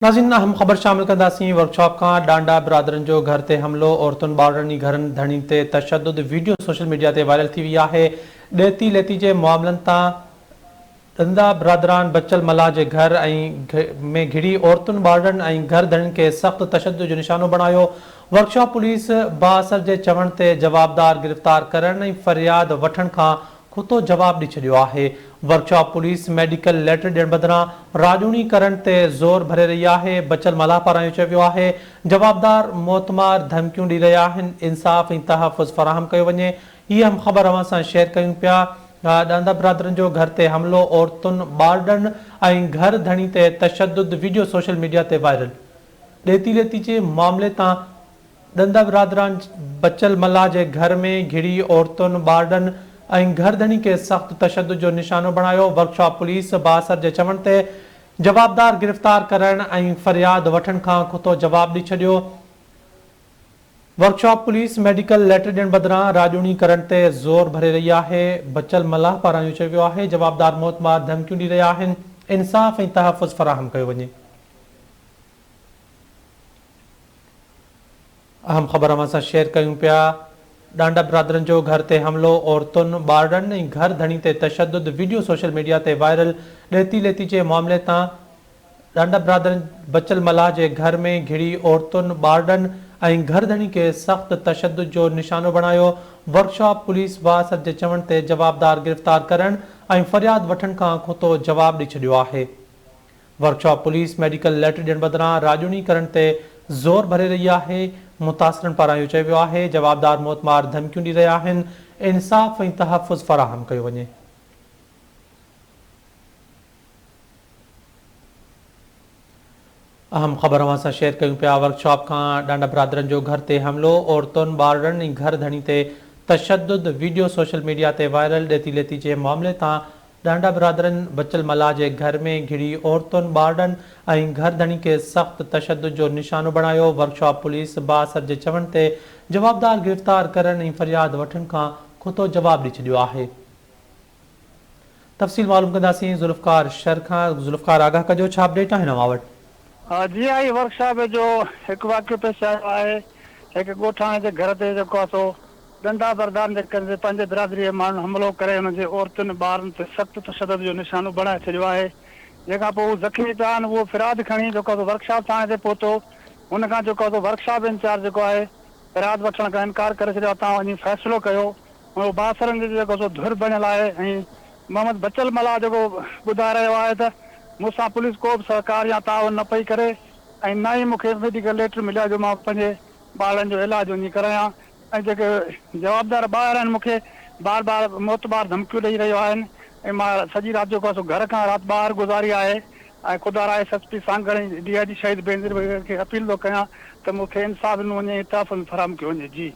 नाज़रीन, हम ख़बर शामिल कंदासीं। वर्कशॉप का डांडा बिरादरनि जो घर ते हमिलो, औरतुनि ॿारनि घरनि धणी ते तशद्दुद वीडियो सोशल मीडिया ते वायरल थी वई आहे। ॾेती लेती जे मामलनि तां ॾंदा बिरादरान बचल मल्हाह जे घर में घिड़ी औरतुनि ॿारनि ऐं घर धणियुनि खे सख़्त तशद्दुद जो निशानो बणायो। वर्कशॉप पुलिस बाअसर जे चवण ते जवाबदार गिरफ़्तार करण ऐं फरियाद वठण खां खुतो जवाब ॾेई छॾियो आहे। वर्कशॉप पुलिस मेडिकल लेटर ॾियण बदिरां राजूनी करण ते ज़ोर भरे रही आहे। बचल मल्हाह पारां इहो चयो वियो आहे, जवाबदार मोतमार धमकियूं ॾेई रहिया आहिनि, इंसाफ़ ऐं तहफ़ुज़ फ़राहम कयो वञे। हीअ हम ख़बर अवां सां शेयर कयूं पिया। ॾांदा बिरादरनि जो घर ते हमिलो, औरतुनि ॿारनि ऐं घर धणी ते तशद्दुद वीडियो सोशल मीडिया ते वायरल। ॾेती लेती जे मामले तां ॾंदा बिरादरान बचल मल्हाह जे घर में घिड़ी औरतुनि ॿारनि ऐं घर धणी खे सख़्त तशद्दुद जो निशानो बणायो। वर्कशॉप पुलिस बाअसर जे चवण ते जवाबदार गिरफ़्तार करण ऐं फरियाद वठण खां खुतो जवाब ॾेई छॾियो। वर्कशॉप पुलिस मेडिकल लेटर ॾियण बदिरां राजूनी करण ते ज़ोर भरे रही आहे। बचल मल्हाह पारां इहो चयो वियो आहे, जवाबदार मोतबार धमकियूं ॾेई रहिया आहिनि, इंसाफ़ ऐं तहफ़ुज़ फ़राहम कयो वञे। अहम ख़बर अवां सां शेयर कयूं पिया। डांडा बिरादरनि जो घर ते हमिलो, औरतुनि ॿारनि ऐं घर धणी ते तशद्दुद वीडियो सोशल मीडिया ते वायरल। ॾेती लेती जे मामले तां डांडा बिरादरनि बचल मल्हाह जे घर में घिड़ी औरतुनि ॿारनि ऐं घर धणी खे सख़्त तशद्दुद जो निशानो बणायो। वर्कशॉप पुलिस बाअसर जे चवण ते जवाबदार गिरफ़्तार करण ऐं फरियाद वठण खां खुतो जवाब ॾेई छॾियो आहे। वर्कशॉप पुलिस मेडिकल लेटर ॾियण बदिरां राजूनी करण ते ज़ोर भरे रही आहे। मुतासिरनि पारां इहो चयो वियो आहे, जवाबदार मोतमार धमकियूं ॾेई रहिया आहिनि, इंसाफ़ ऐं तहफ़ुज़ फ़राहम कयो वञे। अहम ख़बर अवां सां शेयर कयूं पिया। वर्कशॉप खां डांडा बिरादरनि जो घर ते हमिलो, औरतुनि ॿारनि ऐं घर धणी ते तशद्दुद वीडियो सोशल मीडिया ते वायरल। ॾेती लेती जे मामले तां डांडा बिरादरनि बचल मल्हाह जे घर में घिड़ी औरतुनि ॿारनि ऐं घर धणी खे सख़्त तशद्दुद जो निशानो बणायो। वर्कशॉप पुलिस बाअसर जे चवण ते जवाबदार गिरफ़्तार करण ऐं फरियाद वठण खां खुतो जवाब ॾेई छॾियो आहे। तफ़सील मालूम कंदासीं ज़ुल्फ़कार शर खां। ज़ुल्फ़कार, आगाह कजो, छा अपडेट आहिनि अवां वटि? जी आई वर्कशॉप जो हिकु वाक़ियो पेश आयो आहे। हिकु ॻोठाणे जे घर ते जेको आहे सो ॾंदा बरदार जे करे पंहिंजे बिरादरी जे माण्हुनि हमिलो करे हुनजे औरतुनि ॿारनि ते सख़्तु तशद्दुद जो निशानो बणाए छॾियो आहे। जंहिंखां पोइ हू ज़ख़्मी थिया आहिनि, उहो फिराद खणी जेको आहे वर्कशॉप थाणे ते पहुतो। हुनखां जेको आहे वर्कशॉप इंचार्ज जेको आहे फिराद वठण खां इनकार करे छॾियो। तव्हां वञी फ़ैसिलो कयो। उहो बासरनि जो जेको सो धुर बणियल आहे। ऐं मोहम्मद बचल मल्हाह जेको ॿुधाए रहियो आहे त मूंसां पुलिस को बि सहकार या तावन न पई करे, ऐं न ई मूंखे मेडिकल लेटर मिलियो जो मां पंहिंजे ॿारनि जो इलाजु वञी करायां। ऐं जेके जवाबदार ॿार आहिनि, मूंखे बार बार मोतबार धमकियूं ॾेई रहिया आहिनि। ऐं मां सॼी राति जेको आहे सो घर खां राति ॿाहिरि गुज़ारी आहे। ऐं ख़ुदा SSP सांगड़ ऐं DIG शहीद बेनज़ीर खे अपील थो कयां त मूंखे इंसाफ़ ॾिनो वञे, तहफ़ुज़ फराहम कयो वञे। जी।